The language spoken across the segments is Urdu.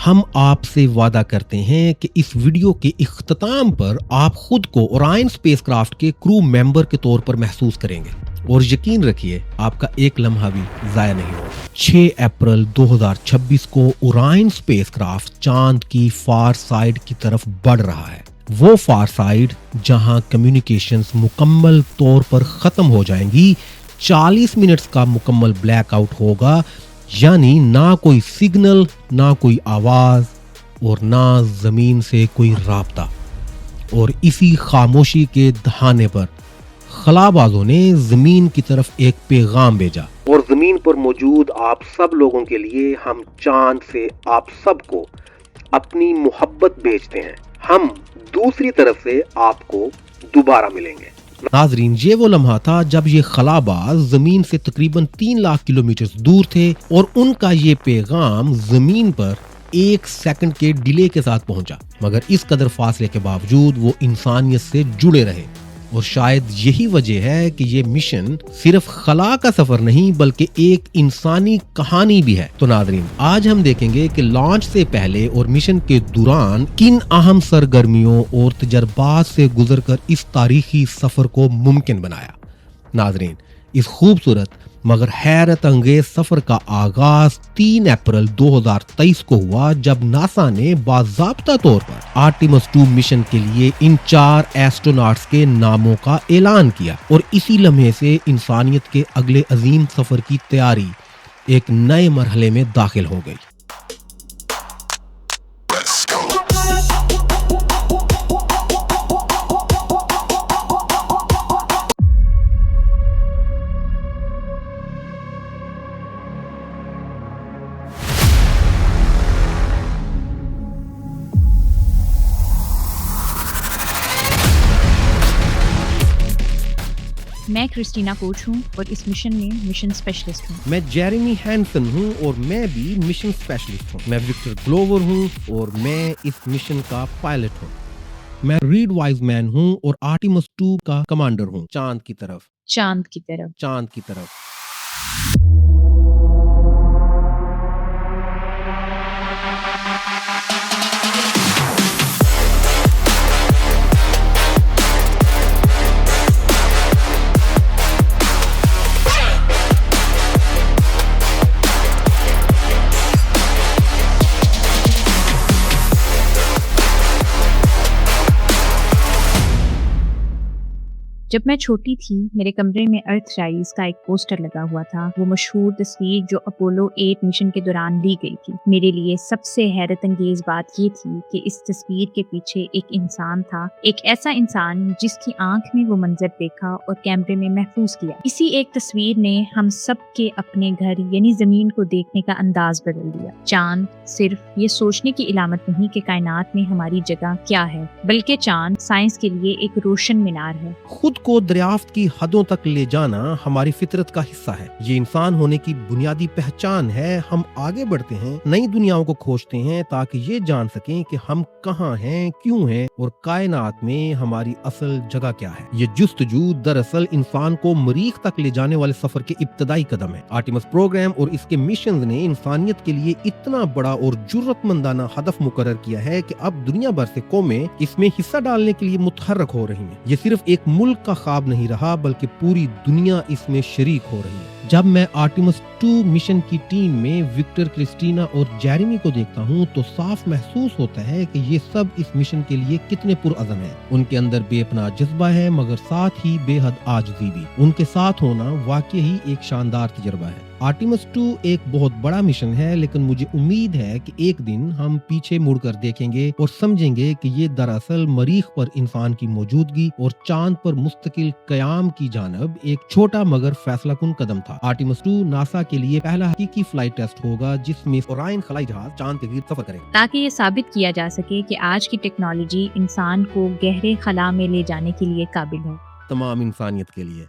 ہم آپ سے وعدہ کرتے ہیں کہ اس ویڈیو کے اختتام پر آپ خود کو اورائن اسپیس کرافٹ کے کرو ممبر کے طور پر محسوس کریں گے اور یقین رکھیے آپ کا ایک لمحہ بھی ضائع نہیں ہوگا۔ 6 اپریل 2026 کو اورائن اسپیس کرافٹ چاند کی فار سائڈ کی طرف بڑھ رہا ہے، وہ فار سائڈ جہاں کمیونیکیشنز مکمل طور پر ختم ہو جائیں گی، 40 منٹس کا مکمل بلیک آؤٹ ہوگا، یعنی نہ کوئی سگنل، نہ کوئی آواز اور نہ زمین سے کوئی رابطہ۔ اور اسی خاموشی کے دہانے پر خلابازوں نے زمین کی طرف ایک پیغام بھیجا، اور زمین پر موجود آپ سب لوگوں کے لیے ہم چاند سے آپ سب کو اپنی محبت بھیجتے ہیں، ہم دوسری طرف سے آپ کو دوبارہ ملیں گے۔ ناظرین، یہ وہ لمحہ تھا جب یہ خلاباز زمین سے تقریباً 3 لاکھ کلومیٹر دور تھے اور ان کا یہ پیغام زمین پر 1 سیکنڈ کے ڈیلے کے ساتھ پہنچا، مگر اس قدر فاصلے کے باوجود وہ انسانیت سے جڑے رہے۔ اور شاید یہی وجہ ہے کہ یہ مشن صرف خلا کا سفر نہیں بلکہ ایک انسانی کہانی بھی ہے۔ تو ناظرین، آج ہم دیکھیں گے کہ لانچ سے پہلے اور مشن کے دوران کن اہم سرگرمیوں اور تجربات سے گزر کر اس تاریخی سفر کو ممکن بنایا۔ ناظرین، اس خوبصورت مگر حیرت انگیز سفر کا آغاز 3 اپریل 2023 کو ہوا جب ناسا نے باضابطہ طور پر آرٹیمس 2 مشن کے لیے ان 4 ایسٹروناٹس کے ناموں کا اعلان کیا، اور اسی لمحے سے انسانیت کے اگلے عظیم سفر کی تیاری ایک نئے مرحلے میں داخل ہو گئی۔ میں کرسٹینا کوچ ہوں اور اس مشن میں مشن اسپیشلسٹ ہوں۔ میں جیریمی ہینسن ہوں اور میں بھی مشن اسپیشلسٹ ہوں۔ میں وکٹر گلوور ہوں اور میں اس مشن کا پائلٹ ہوں۔ میں ریڈ وائز مین ہوں اور آرٹیمس 2 کا کمانڈر ہوں۔ چاند کی طرف، چاند کی طرف، چاند کی طرف۔ جب میں چھوٹی تھی میرے کمرے میں ارتھ رائز کا ایک پوسٹر لگا ہوا تھا، وہ مشہور تصویر جو اپولو 8 مشن کے دوران لی گئی تھی۔ میرے لیے سب سے حیرت انگیز بات یہ تھی کہ اس تصویر کے پیچھے ایک انسان تھا، ایک ایسا انسان جس کی آنکھ میں وہ منظر دیکھا اور کیمرے میں محفوظ کیا۔ اسی ایک تصویر نے ہم سب کے اپنے گھر یعنی زمین کو دیکھنے کا انداز بدل دیا۔ چاند صرف یہ سوچنے کی علامت نہیں کہ کائنات میں ہماری جگہ کیا ہے، بلکہ چاند سائنس کے لیے ایک روشن مینار ہے۔ خود کو دریافت کی حدوں تک لے جانا ہماری فطرت کا حصہ ہے، یہ انسان ہونے کی بنیادی پہچان ہے۔ ہم آگے بڑھتے ہیں، نئی دنیاؤں کو کھوجتے ہیں تاکہ یہ جان سکیں کہ ہم کہاں ہیں، کیوں ہیں اور کائنات میں ہماری اصل جگہ کیا ہے۔ یہ جستجو دراصل انسان کو مریخ تک لے جانے والے سفر کے ابتدائی قدم ہے۔ آرٹیمس پروگرام اور اس کے مشنز نے انسانیت کے لیے اتنا بڑا اور جرأت مندانہ ہدف مقرر کیا ہے کہ اب دنیا بھر سے قومیں اس میں حصہ ڈالنے کے لیے متحرک ہو رہی ہیں۔ یہ صرف ایک ملک کا خواب نہیں رہا بلکہ پوری دنیا اس میں شریک ہو رہی ہے۔ جب میں آرٹیمس 2 مشن کی ٹیم میں وکٹر، کرسٹینا اور جیریمی کو دیکھتا ہوں تو صاف محسوس ہوتا ہے کہ یہ سب اس مشن کے لیے کتنے پرعزم ہیں۔ ان کے اندر بے پناہ جذبہ ہے مگر ساتھ ہی بے حد عاجزی بھی۔ ان کے ساتھ ہونا واقعی ایک شاندار تجربہ ہے۔ آرٹیمس 2 ایک بہت بڑا مشن ہے، لیکن مجھے امید ہے کہ ایک دن ہم پیچھے مڑ کر دیکھیں گے اور سمجھیں گے کہ یہ دراصل مریخ پر انسان کی موجودگی اور چاند پر مستقل قیام کی جانب ایک چھوٹا مگر فیصلہ کن قدم تھا۔ آرٹیمس 2 ناسا کے لیے پہلا حقیقی فلائٹ ٹیسٹ ہوگا جس میں اورائن خلائی جہاز چاند کے گرد سفر کرے گا، تاکہ یہ ثابت کیا جا سکے کہ آج کی ٹیکنالوجی انسان کو گہرے خلا میں لے جانے کے لیے قابل ہے۔ تمام انسانیت کے لیے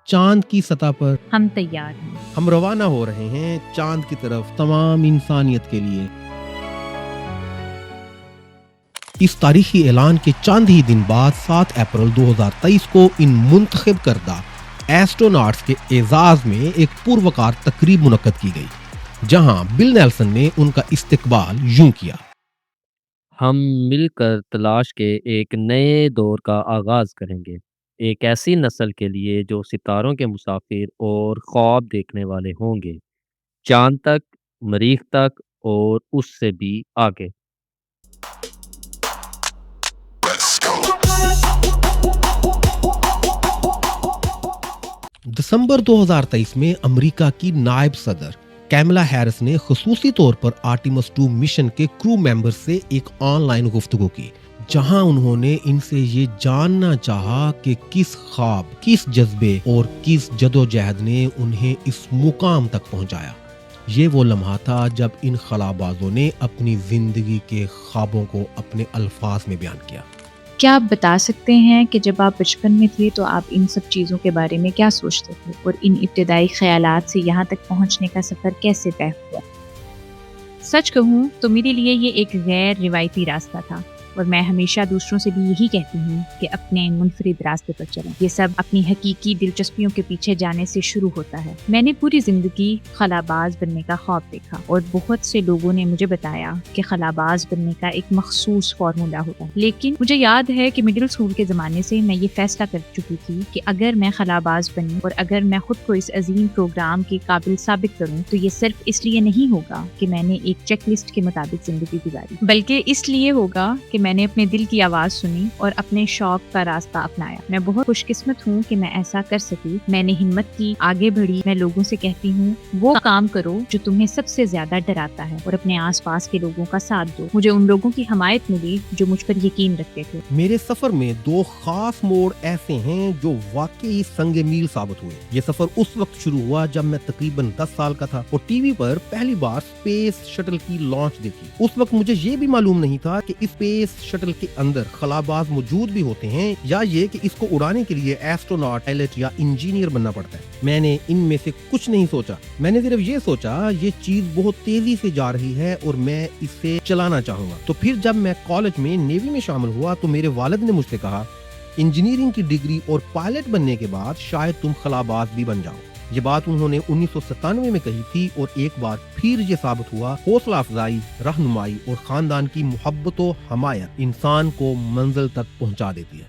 چاند کی سطح پر ہم تیار ہیں۔ ہم روانہ ہو رہے ہیں چاند کی طرف، تمام انسانیت کے لیے۔ اس تاریخی اعلان کے چند ہی دن بعد 7 اپریل 2023 کو ان منتخب کردہ ایسٹروناٹس کے اعزاز میں ایک پروقار تقریب منعقد کی گئی۔ جہاں بل نیلسن نے ان کا استقبال یوں کیا: ہم مل کر تلاش کے ایک نئے دور کا آغاز کریں گے، ایک ایسی نسل کے لیے جو ستاروں کے مسافر اور خواب دیکھنے والے ہوں گے، چاند تک، مریخ تک اور اس سے بھی آگے۔ دسمبر 2023 میں امریکہ کی نائب صدر کیملا ہیرس نے خصوصی طور پر آرٹیمس 2 مشن کے کرو ممبر سے ایک آن لائن گفتگو کی، جہاں انہوں نے ان سے یہ جاننا چاہا کہ کس خواب، کس جذبے اور کس جدوجہد نے انہیں اس مقام تک پہنچایا۔ یہ وہ لمحہ تھا جب ان خلابازوں نے اپنی زندگی کے خوابوں کو اپنے الفاظ میں بیان کیا۔ کیا آپ بتا سکتے ہیں کہ جب آپ بچپن میں تھے تو آپ ان سب چیزوں کے بارے میں کیا سوچتے تھے، اور ان ابتدائی خیالات سے یہاں تک پہنچنے کا سفر کیسے طے ہوا؟ سچ کہوں تو میرے لیے یہ ایک غیر روایتی راستہ تھا، اور میں ہمیشہ دوسروں سے بھی یہی کہتی ہوں کہ اپنے منفرد راستے پر چلیں۔ یہ سب اپنی حقیقی دلچسپیوں کے پیچھے جانے سے شروع ہوتا ہے۔ میں نے پوری زندگی خلاباز بننے کا خواب دیکھا، اور بہت سے لوگوں نے مجھے بتایا کہ خلاباز بننے کا ایک مخصوص فارمولا ہوتا ہے، لیکن مجھے یاد ہے کہ مڈل اسکول کے زمانے سے میں یہ فیصلہ کر چکی تھی کہ اگر میں خلاباز بنی اور اگر میں خود کو اس عظیم پروگرام کے قابل ثابت کروں تو یہ صرف اس لیے نہیں ہوگا کہ میں نے ایک چیک لسٹ کے مطابق زندگی گزاری، بلکہ اس لیے ہوگا کہ میں نے اپنے دل کی آواز سنی اور اپنے شوق کا راستہ اپنایا۔ میں بہت خوش قسمت ہوں کہ میں ایسا کر سکی۔ میں نے ہمت کی، آگے بڑھی۔ میں لوگوں سے کہتی ہوں، وہ کام کرو جو تمہیں سب سے زیادہ ڈراتا ہے، اور اپنے آس پاس کے لوگوں کا ساتھ دو۔ مجھے ان لوگوں کی حمایت ملی جو مجھ پر یقین رکھتے تھے۔ میرے سفر میں 2 خاص موڑ ایسے ہیں جو واقعی سنگ میل ثابت ہوئے۔ یہ سفر اس وقت شروع ہوا جب میں تقریباً 10 سال کا تھا اور ٹی وی پر پہلی بار اسپیس شٹل کی لانچ دیکھی۔ اس وقت مجھے یہ بھی معلوم نہیں تھا کہ اسپیس شٹل کے اندر خلاباز موجود بھی ہوتے ہیں، یا یہ کہ اس کو اڑانے کے لیے ایسٹروناٹ، پائلٹ یا انجینئر بننا پڑتا ہے۔ میں نے ان میں سے کچھ نہیں سوچا، میں نے صرف یہ سوچا یہ چیز بہت تیزی سے جا رہی ہے اور میں اسے چلانا چاہوں گا۔ تو پھر جب میں کالج میں نیوی میں شامل ہوا تو میرے والد نے مجھ سے کہا، انجینئرنگ کی ڈگری اور پائلٹ بننے کے بعد شاید تم خلاباز بھی بن جاؤ۔ یہ بات انہوں نے 1997 میں کہی تھی، اور ایک بار پھر یہ ثابت ہوا، حوصلہ افزائی، رہنمائی اور خاندان کی محبت و حمایت انسان کو منزل تک پہنچا دیتی ہے۔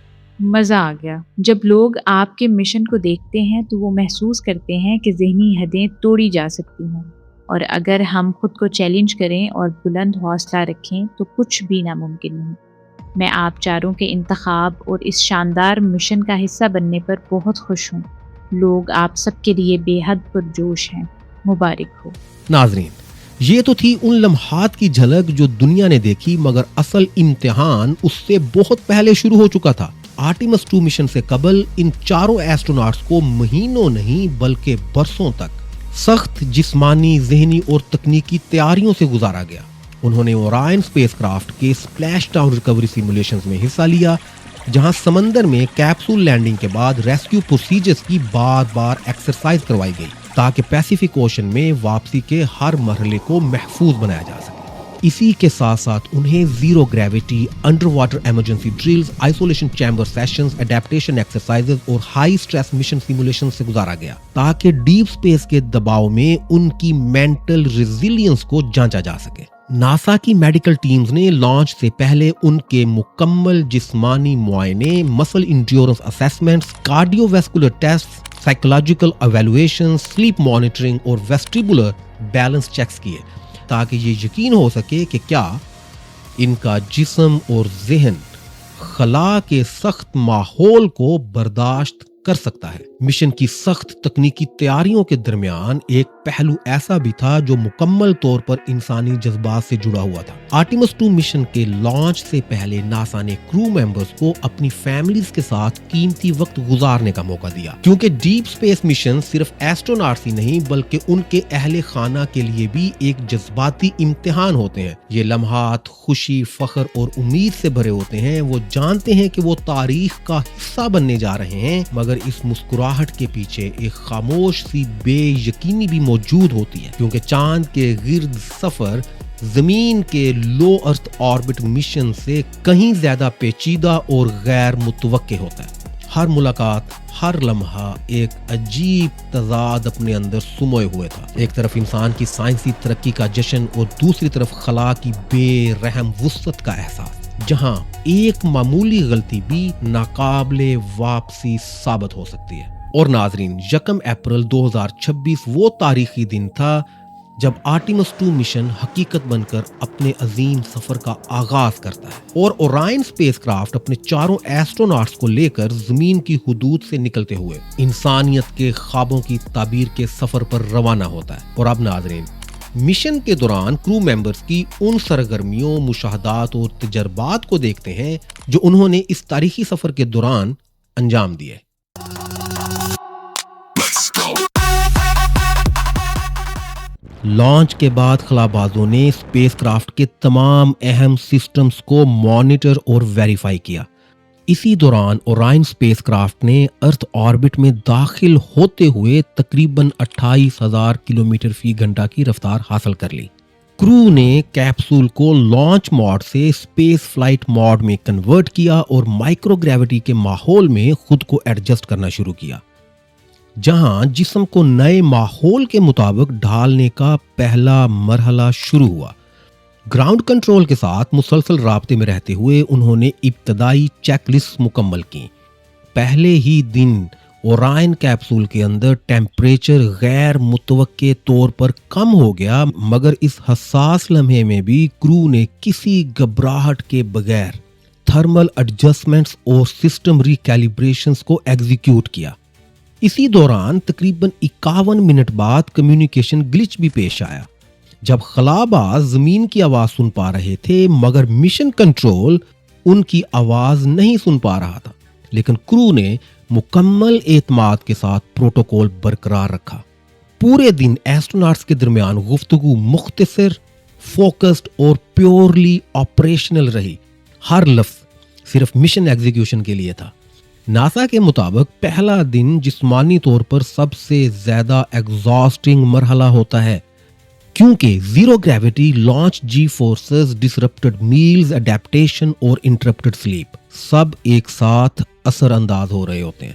مزہ آ گیا۔ جب لوگ آپ کے مشن کو دیکھتے ہیں تو وہ محسوس کرتے ہیں کہ ذہنی حدیں توڑی جا سکتی ہیں، اور اگر ہم خود کو چیلنج کریں اور بلند حوصلہ رکھیں تو کچھ بھی ناممکن نہیں۔ میں آپ چاروں کے انتخاب اور اس شاندار مشن کا حصہ بننے پر بہت خوش ہوں۔ لوگ آپ سب کے لیے بے حد پرجوش ہیں۔ مبارک ہو۔ ناظرین، یہ تو تھی ان لمحات کی جھلک جو دنیا نے دیکھی، مگر اصل امتحان اس سے بہت پہلے شروع ہو چکا تھا۔ آرٹیمس 2 مشن سے قبل ان چاروں ایسٹروناٹس کو مہینوں نہیں بلکہ برسوں تک سخت جسمانی، ذہنی اور تکنیکی تیاریوں سے گزارا گیا۔ انہوں نے اورائن اسپیس کرافٹ کے سپلیش ڈاؤن ریکوری سیمولیشنز میں حصہ لیا، جہاں سمندر میں کیپسول لینڈنگ کے بعد ریسکیو پروسیجرز کی بار بار ایکسرسائز کروائی گئی تاکہ پیسیفک اوشن میں واپسی کے ہر مرحلے کو محفوظ بنایا جا سکے۔ اسی کے ساتھ ساتھ انہیں zero gravity, under water emergency drills, isolation chamber sessions, adaptation exercises اور ہائی سٹریس مشن سیمولیشن سے گزارا گیا تاکہ ڈیپ سپیس کے دباؤ میں ان کی مینٹل ریزیلینس کو جانچا جا سکے۔ ناسا کی میڈیکل ٹیمز نے لانچ سے پہلے ان کے مکمل جسمانی معائنے، مسل endurance assessments, cardio vascular test, psychological evaluation, slip monitoring اور ویسٹیبولر بیلنس چیکس کیے تاکہ یہ یقین ہو سکے کہ کیا ان کا جسم اور ذہن خلا کے سخت ماحول کو برداشت کر سکتا ہے۔ مشن کی سخت تکنیکی تیاریوں کے درمیان ایک پہلو ایسا بھی تھا جو مکمل طور پر انسانی جذبات سے جڑا ہوا تھا۔ آرٹیمس 2 مشن کے لانچ سے پہلے ناسا نے کرو ممبرز کو اپنی فیملیز کے ساتھ قیمتی وقت گزارنے کا موقع دیا، کیونکہ ڈیپ سپیس مشن صرف ایسٹروناٹس ہی نہیں بلکہ ان کے اہل خانہ کے لیے بھی ایک جذباتی امتحان ہوتے ہیں۔ یہ لمحات خوشی، فخر اور امید سے بھرے ہوتے ہیں۔ وہ جانتے ہیں کہ وہ تاریخ کا حصہ بننے جا رہے ہیں، مگر اس مسکراہٹ کے پیچھے ایک خاموش سی بے یقینی بھی موجود ہوتی ہے، کیونکہ چاند کے گرد سفر زمین کے لو ارتھ آربٹ مشن سے کہیں زیادہ پیچیدہ اور غیر متوقع ہوتا ہے۔ ہر ملاقات، ہر لمحہ ایک عجیب تضاد اپنے اندر سموئے ہوئے تھا۔ ایک طرف انسان کی سائنسی ترقی کا جشن اور دوسری طرف خلا کی بے رحم وسعت کا احساس، جہاں ایک معمولی غلطی بھی ناقابل واپسی ثابت ہو سکتی ہے۔ اور ناظرین، 1 اپریل 2026 وہ تاریخی دن تھا جب آرٹیمس 2 مشن حقیقت بن کر اپنے عظیم سفر کا آغاز کرتا ہے اور اورائن اسپیس کرافٹ اپنے 4 ایسٹروناٹس کو لے کر زمین کی حدود سے نکلتے ہوئے انسانیت کے خوابوں کی تعبیر کے سفر پر روانہ ہوتا ہے۔ اور اب ناظرین، مشن کے دوران کرو ممبرز کی ان سرگرمیوں، مشاہدات اور تجربات کو دیکھتے ہیں جو انہوں نے اس تاریخی سفر کے دوران انجام دیے۔ لانچ کے بعد خلابازوں نے اسپیس کرافٹ کے تمام اہم سسٹمز کو مانیٹر اور ویریفائی کیا۔ اسی دوران اورائن اسپیس کرافٹ نے ارتھ آربٹ میں داخل ہوتے ہوئے تقریباً 28,000 کلومیٹر فی گھنٹہ کی رفتار حاصل کر لی۔ کرو نے کیپسول کو لانچ موڈ سے اسپیس فلائٹ موڈ میں کنورٹ کیا اور مائکرو گریوٹی کے ماحول میں خود کو ایڈجسٹ کرنا شروع کیا، جہاں جسم کو نئے ماحول کے مطابق ڈھالنے کا پہلا مرحلہ شروع ہوا۔ گراؤنڈ کنٹرول کے ساتھ مسلسل رابطے میں رہتے ہوئے انہوں نے ابتدائی چیک لسٹ مکمل کی۔ پہلے ہی دن اورائن کیپسول کے اندر ٹیمپریچر غیر متوقع طور پر کم ہو گیا، مگر اس حساس لمحے میں بھی کرو نے کسی گھبراہٹ کے بغیر تھرمل ایڈجسٹمنٹس اور سسٹم ریکیلیبریشنز کو ایگزیکیوٹ کیا۔ اسی دوران تقریباً 51 منٹ بعد کمیونیکیشن گلچ بھی پیش آیا، جب خلاباز زمین کی آواز سن پا رہے تھے مگر مشن کنٹرول ان کی آواز نہیں سن پا رہا تھا۔ لیکن کرو نے مکمل اعتماد کے ساتھ پروٹوکول برقرار رکھا۔ پورے دن ایسٹروناٹس کے درمیان گفتگو مختصر، فوکسڈ اور پیورلی آپریشنل رہی۔ ہر لفظ صرف مشن ایگزیکیوشن کے لیے تھا۔ ناسا کے مطابق پہلا دن جسمانی طور پر سب سے زیادہ ایگزاسٹنگ مرحلہ ہوتا ہے، کیونکہ زیرو گریوٹی، لانچ جی فورسز، ڈسرپٹڈ میلز، اڈیپٹیشن اور انٹرپٹڈ سلیپ سب ایک ساتھ اثر انداز ہو رہے ہوتے ہیں۔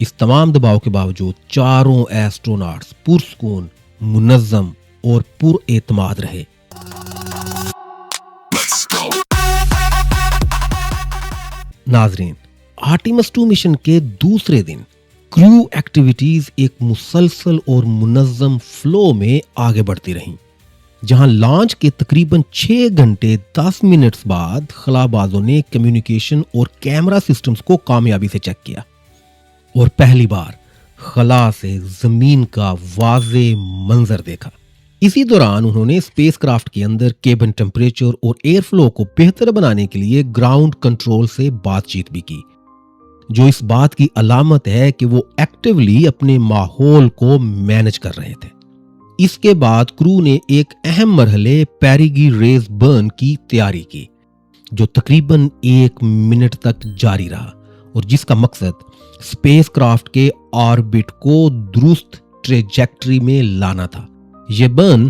اس تمام دباؤ کے باوجود چاروں ایسٹروناٹس پرسکون، منظم اور پر اعتماد رہے۔ ناظرین، آرٹیمس 2 مشن کے دوسرے دن کرو ایکٹیویٹیز ایک مسلسل اور منظم فلو میں آگے بڑھتی رہیں، جہاں لانچ کے تقریباً 6 گھنٹے 10 منٹس بعد خلابازوں نے کمیونیکیشن اور کیمرہ سسٹمز کو کامیابی سے چیک کیا اور پہلی بار خلا سے زمین کا واضح منظر دیکھا۔ اسی دوران انہوں نے اسپیس کرافٹ کے اندر کیبن ٹمپریچر اور ایئر فلو کو بہتر بنانے کے لیے گراؤنڈ کنٹرول سے بات چیت بھی کی، جو اس بات کی علامت ہے کہ وہ ایکٹیولی اپنے ماحول کو مینج کر رہے تھے۔ اس کے بعد کرو نے ایک اہم مرحلے پیریگی ریز برن کی تیاری کی، جو تقریباً 1 منٹ تک جاری رہا اور جس کا مقصد اسپیس کرافٹ کے آربٹ کو درست ٹریجیکٹری میں لانا تھا۔ یہ برن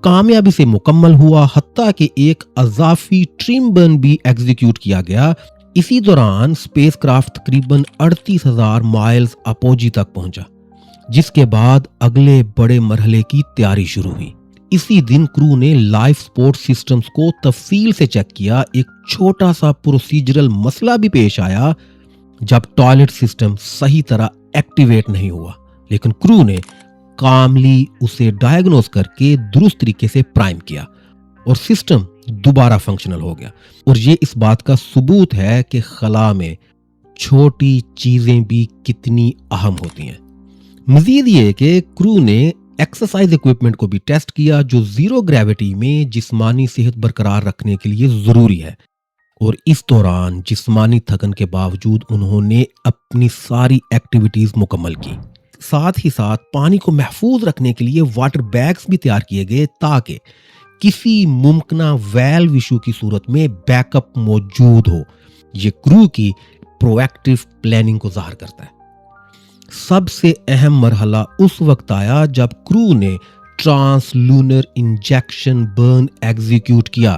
کامیابی سے مکمل ہوا، حتیٰ کہ ایک اضافی ٹرم برن بھی ایگزیکیوٹ کیا گیا۔ اسی دوران اسپیس کرافٹ تقریباً 38,000 مائلز اپوجی تک پہنچا، جس کے بعد اگلے بڑے مرحلے کی تیاری شروع ہوئی۔ اسی دن کرو نے لائف سپورٹ سسٹمز کو تفصیل سے چیک کیا۔ ایک چھوٹا سا پروسیجرل مسئلہ بھی پیش آیا جب ٹوائلٹ سسٹم صحیح طرح ایکٹیویٹ نہیں ہوا، لیکن کرو نے کاملی اسے ڈائیگنوز کر کے درست طریقے سے پرائم کیا اور سسٹم دوبارہ فنکشنل ہو گیا۔ اور یہ اس بات کا ثبوت ہے کہ خلا میں چھوٹی چیزیں بھی کتنی اہم ہوتی ہیں۔ مزید یہ کہ کرو نے ایکسرسائز ایکوپمنٹ کو بھی ٹیسٹ کیا، جو زیرو گریوٹی میں جسمانی صحت برقرار رکھنے کے لیے ضروری ہے، اور اس دوران جسمانی تھکن کے باوجود انہوں نے اپنی ساری ایکٹیویٹیز مکمل کی۔ ساتھ ہی ساتھ پانی کو محفوظ رکھنے کے لیے واٹر بیگز بھی تیار کیے گئے تاکہ کسی ممکنہ ویلو ایشو کی صورت میں بیک اپ موجود ہو۔ یہ کرو کی پرو ایکٹیو پلاننگ کو ظاہر کرتا ہے۔ سب سے اہم مرحلہ اس وقت آیا جب کرو نے ٹرانس لونر انجیکشن برن ایگزیکیوٹ کیا،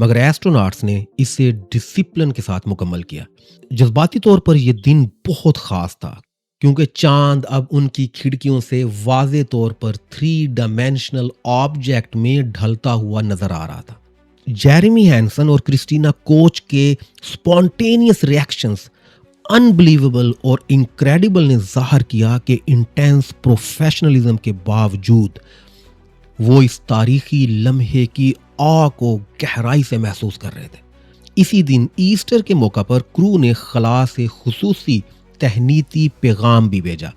مگر ایسٹروناٹس نے اسے ڈسپلن کے ساتھ مکمل کیا۔ جذباتی طور پر یہ دن بہت خاص تھا کیونکہ چاند اب ان کی کھڑکیوں سے واضح طور پر 3 ڈائمینشنل آبجیکٹ میں ڈھلتا ہوا نظر آ رہا تھا۔ جیریمی ہینسن اور کرسٹینا کوچ کے سپونٹینیس ریئیکشنز انبلیویبل اور انکریڈیبل نے ظاہر کیا کہ انٹینس پروفیشنلزم کے باوجود وہ اس تاریخی لمحے کی آہ کو گہرائی سے محسوس کر رہے تھے۔ اسی دن ایسٹر کے موقع پر کرو نے خلا سے خصوصی تہنیتی پیغام بھی بھیجا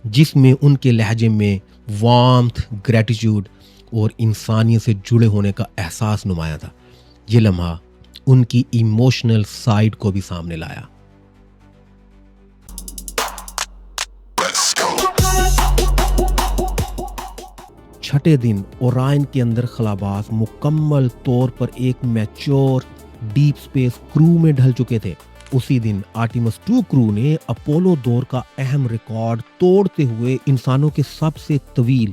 جس میں ان کے لہجے میں وارمتھ، گریٹیٹیوڈ اور انسانیت سے جڑے ہونے کا احساس نمایاں تھا۔ یہ لمحہ ان کی ایموشنل سائیڈ کو بھی سامنے لایا۔ چھٹے دن اورائن کے اندر خلاباز مکمل طور پر ایک میچور ڈیپ سپیس کرو میں ڈھل چکے تھے۔ اسی دن آرٹیمس 2 کرو نے اپولو دور کا اہم ریکارڈ توڑتے ہوئے انسانوں کے سب سے طویل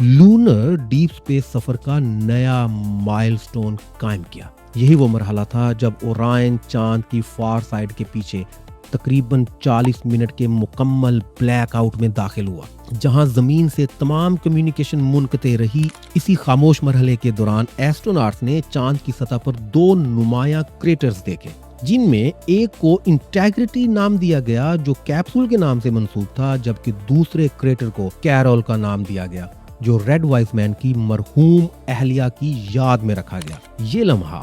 لونر ڈیپ سپیس سفر کا نیا مائل سٹون قائم کیا۔ یہی وہ مرحلہ تھا جب اورائن چاند کی فار سائڈ کے پیچھے تقریباً 40 منٹ کے مکمل بلیک آؤٹ میں داخل ہوا، جہاں زمین سے تمام کمیونیکیشن منقطع رہی۔ اسی خاموش مرحلے کے دوران ایسٹروناٹس نے چاند کی سطح پر 2 نمایاں کریٹرز دیکھے، جن میں ایک کو انٹیگریٹی نام دیا گیا جو کیپسول کے نام سے منسوب تھا، جبکہ دوسرے کریٹر کو کیرول کا نام دیا گیا جو ریڈ وائز مین کی مرحوم اہلیہ کی یاد میں رکھا گیا۔ یہ لمحہ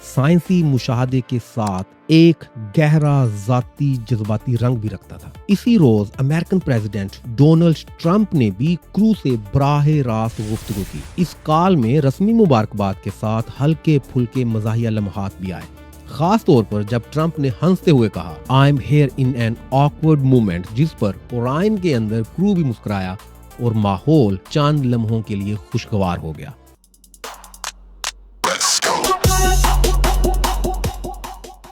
سائنسی مشاہدے کے ساتھ ایک گہرا ذاتی جذباتی رنگ بھی رکھتا تھا۔ اسی روز امریکن پریزیڈنٹ ڈونلڈ ٹرمپ نے بھی کرو سے براہ راست گفتگو کی۔ اس کال میں رسمی مبارکباد کے ساتھ ہلکے پھلکے مزاحیہ لمحات بھی آئے، خاص طور پر جب ٹرمپ نے ہنستے ہوئے کہا "I am here in an awkward moment", جس پر اورائن کے اندر کرو بھی مسکرایا اور ماحول چند لمحوں کے لیے خوشگوار ہو گیا۔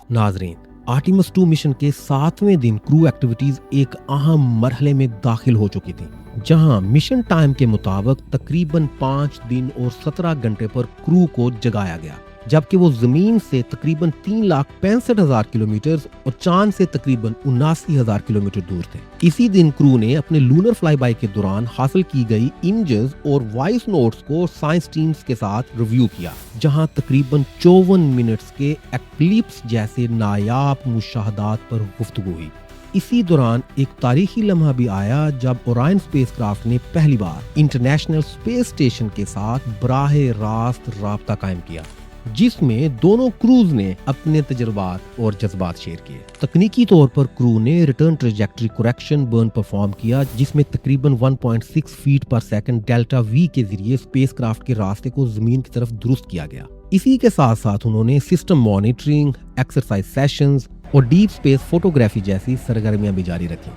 ناظرین، آرٹیمس 2 مشن کے 7ویں دن کرو ایکٹیویٹیز ایک اہم مرحلے میں داخل ہو چکی تھیں، جہاں مشن ٹائم کے مطابق تقریباً 5 دن اور 17 گھنٹے پر کرو کو جگایا گیا، جبکہ وہ زمین سے تقریباً 3,65,000 کلومیٹر اور چاند سے تقریباً 79,000 کلومیٹر دور تھے۔ اسی دن کرو نے اپنے لونر فلائی بائی کے دوران حاصل کی گئی امیجز اور وائس نوٹس کو سائنس ٹیمز کے ساتھ ریویو کیا، جہاں تقریباً 54 منٹس کے ایکلپس جیسے نایاب مشاہدات پر گفتگو ہوئی۔ اسی دوران ایک تاریخی لمحہ بھی آیا جب اورائن سپیس کرافٹ نے پہلی بار انٹرنیشنل سپیس اسٹیشن کے ساتھ براہ راست رابطہ قائم کیا، جس میں دونوں کروز نے اپنے تجربات اور جذبات شیئر کیے۔ تکنیکی طور پر کرو نے return trajectory correction burn perform کیا، جس میں تقریباً 1.6 feet per second delta v کے ذریعے سپیس کرافٹ کے راستے کو زمین کی طرف درست کیا گیا۔ اسی کے ساتھ ساتھ انہوں نے سسٹم مانیٹرنگ، ایکسرسائز سیشنز اور ڈیپ سپیس فوٹوگرافی جیسی سرگرمیاں بھی جاری رکھیں۔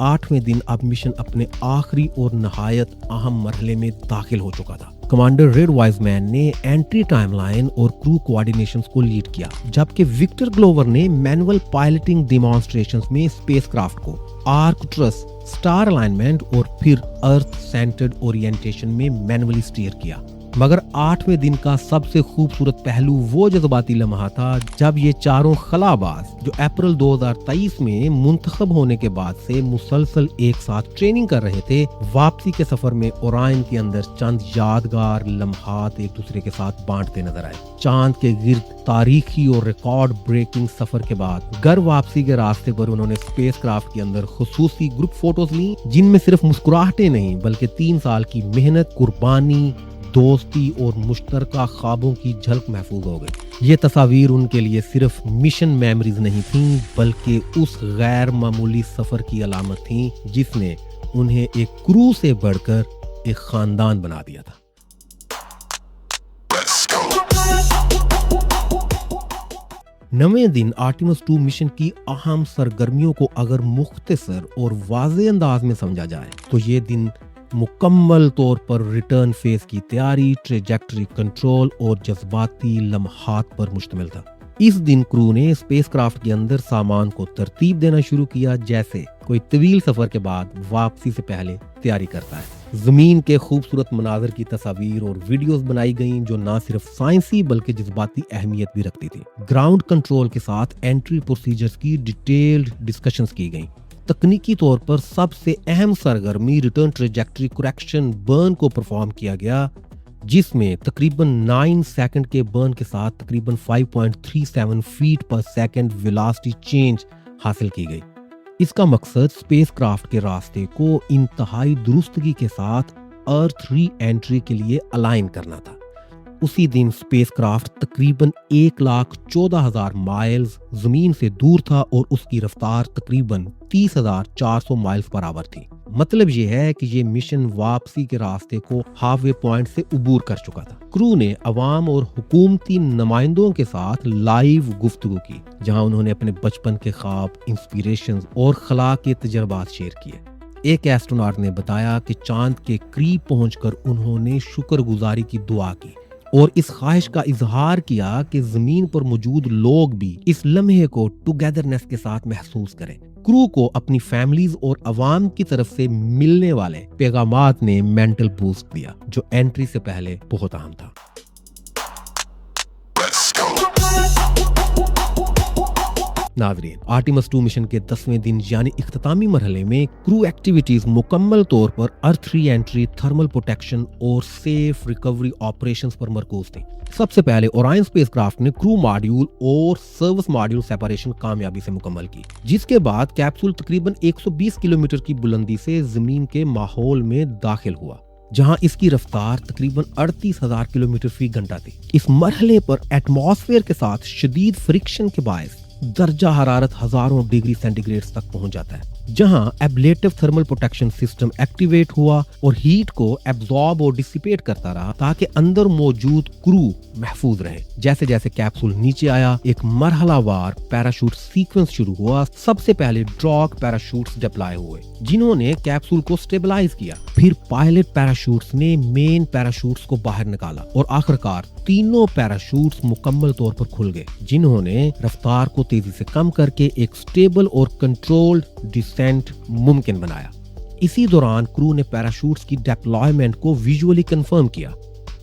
8ویں دن اب مشن اپنے آخری اور نہایت اہم مرحلے میں داخل ہو چکا تھا۔ کمانڈر ریڈ وائز مین نے انٹری ٹائم لائن اور کرو کوآرڈینیشنز کو لیڈ کیا، جبکہ وکٹر گلوور نے مینول پائلٹنگ ڈیمانسٹریشنز میں سپیس کرافٹ کو آرکٹرس، سٹار الائنمنٹ اور پھر ارتھ سینٹرڈ اورینٹیشن میں مینولی سٹیئر کیا۔ مگر 8ویں دن کا سب سے خوبصورت پہلو وہ جذباتی لمحہ تھا جب یہ چاروں خلاباز جو اپریل 2023 میں منتخب ہونے کے بعد سے مسلسل ایک ساتھ ٹریننگ کر رہے تھے، واپسی کے سفر میں اورائن کے اندر چند یادگار لمحات ایک دوسرے کے ساتھ بانٹتے نظر آئے۔ چاند کے گرد تاریخی اور ریکارڈ بریکنگ سفر کے بعد گھر واپسی کے راستے پر انہوں نے سپیس کرافٹ کے اندر خصوصی گروپ فوٹوز لیں، جن میں صرف مسکراہٹیں نہیں بلکہ 3 سال کی محنت، قربانی، دوستی اور مشترکہ خوابوں کی جھلک محفوظ ہو گئی۔ یہ تصاویر ان کے لیے صرف مشن میموریز نہیں تھیں بلکہ اس غیر معمولی سفر کی علامت تھیں جس نے انہیں ایک کرو سے بڑھ کر ایک خاندان بنا دیا تھا۔ نویں دن آرٹیمس 2 مشن کی اہم سرگرمیوں کو اگر مختصر اور واضح انداز میں سمجھا جائے تو یہ دن مکمل طور پر ریٹرن فیز کی تیاری، ٹریجیکٹری کنٹرول اور جذباتی لمحات پر مشتمل تھا۔ اس دن کرو نے سپیس کرافٹ کے اندر سامان کو ترتیب دینا شروع کیا، جیسے کوئی طویل سفر کے بعد واپسی سے پہلے تیاری کرتا ہے۔ زمین کے خوبصورت مناظر کی تصاویر اور ویڈیوز بنائی گئیں جو نہ صرف سائنسی بلکہ جذباتی اہمیت بھی رکھتی تھی۔ گراؤنڈ کنٹرول کے ساتھ انٹری پروسیجرز کی ڈیٹیلڈ ڈسکشنز کی گئیں۔ تکنیکی طور پر سب سے اہم سرگرمی ریٹرن ٹریجیکٹری کریکشن برن کو پرفارم کیا گیا، جس میں تقریباً 9 سیکنڈ کے برن کے ساتھ تقریباً 5.37 fat per second velocity change حاصل کی گئی۔ اس کا مقصد اسپیس کرافٹ کے راستے کو انتہائی درستگی کے ساتھ ارتھ ری انٹری کے لیے الائن کرنا تھا۔ اسی دن اسپیس کرافٹ تقریباً 1,14,000 مائلز زمین سے دور تھا اور اس کی رفتار تقریباً 30,400 مائلز پر آور تھی۔ مطلب یہ ہے کہ یہ مشن واپسی کے راستے کو ہاف وے پوائنٹ سے عبور کر چکا تھا۔ کرو نے عوام اور حکومتی نمائندوں کے ساتھ لائیو گفتگو کی، جہاں انہوں نے اپنے بچپن کے خواب، انسپیریشنز اور خلا کے تجربات شیئر کیے۔ ایک ایسٹروناٹ نے بتایا کہ چاند کے قریب پہنچ کر انہوں نے شکر گزاری کی دعا کی اور اس خواہش کا اظہار کیا کہ زمین پر موجود لوگ بھی اس لمحے کو ٹوگیدرنس کے ساتھ محسوس کریں۔ کرو کو اپنی فیملیز اور عوام کی طرف سے ملنے والے پیغامات نے مینٹل بوسٹ دیا، جو انٹری سے پہلے بہت اہم تھا۔ ناظرین، آرٹیمس 2 مشن کے 10ویں دن یعنی اختتامی مرحلے میں کرو ایکٹیویٹیز مکمل طور پر ارتھ ری انٹری، تھرمل پروٹیکشن اور سیف ریکوری آپریشنز پر مرکوز تھیں۔ سب سے پہلے اورائن اسپیس کرافٹ نے کرو ماڈیول اور سروس ماڈیول سیپریشن کامیابی سے مکمل کی، جس کے بعد کیپسول تقریباً 120 کلومیٹر کی بلندی سے زمین کے ماحول میں داخل ہوا، جہاں اس کی رفتار تقریباً 38,000 کلومیٹر فی گھنٹہ تھی۔ اس مرحلے پر ایٹماسفیئر کے ساتھ شدید فرکشن کے باعث درجہ حرارت ہزاروں ڈگری سینٹی گریڈ تک پہنچ جاتا ہے، جہاں ایبلیٹو تھرمل پروٹیکشن سسٹم ایکٹیویٹ ہوا اور ہیٹ کو ایبزارب اور ڈسیپیٹ کرتا رہا تاکہ اندر موجود کرو محفوظ رہے۔ جیسے جیسے کیپسول نیچے آیا، ایک مرحلہ وار پیراشوٹ سیکوینس شروع ہوا۔ سب سے پہلے ڈراگ پیراشوٹس ڈپلائے ہوئے، جنہوں نے کیپسول کو سٹیبلائز کیا۔ پھر پائلٹ پیراشوٹس نے مین پیراشوٹس کو باہر نکالا اور آخرکار تینوں پیراشوٹس مکمل طور پر کھل گئے، جنہوں نے رفتار کو تیزی سے کم کر کے ایک سٹیبل اور کنٹرولڈ ڈسینٹ ممکن بنایا۔ اسی دوران کرو نے پیراشوٹس کی ڈپلائمنٹ کو ویژولی کنفرم کیا،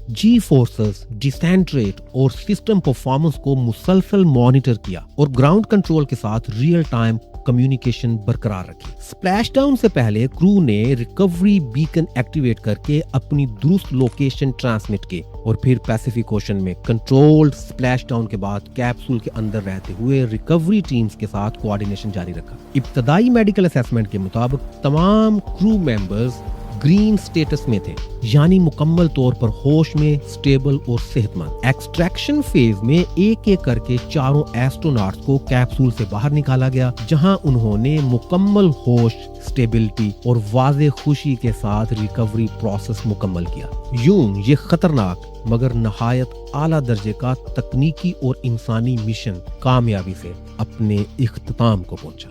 جی فورسز، ڈسینٹ ریٹ اور سسٹم پرفارمنس کو مسلسل مانیٹر کیا اور گراؤنڈ کنٹرول کے ساتھ ریئل ٹائم کمیونیکیشن برقرار رکھی۔ سپلیش ڈاؤن سے پہلے کرو نے ریکوری بیکن ایکٹیویٹ کر کے اپنی درست لوکیشن ٹرانسمٹ کی اور پھر پیسیفک اوشن میں کنٹرولڈ سپلیش ڈاؤن کے بعد کیپسول کے اندر رہتے ہوئے ریکوری ٹیمز کے ساتھ کوآرڈینیشن جاری رکھا۔ ابتدائی میڈیکل اسیسمنٹ کے مطابق تمام کرو ممبرز گرین سٹیٹس میں تھے، یعنی مکمل طور پر ہوش میں، سٹیبل اور صحت مند۔ ایکسٹریکشن فیز میں ایک ایک کر کے چاروں ایسٹروناٹس کو کیپسول سے باہر نکالا گیا، جہاں انہوں نے مکمل ہوش، سٹیبلٹی اور واضح خوشی کے ساتھ ریکوری پروسیس مکمل کیا۔ یوں یہ خطرناک مگر نہایت اعلیٰ درجے کا تکنیکی اور انسانی مشن کامیابی سے اپنے اختتام کو پہنچا۔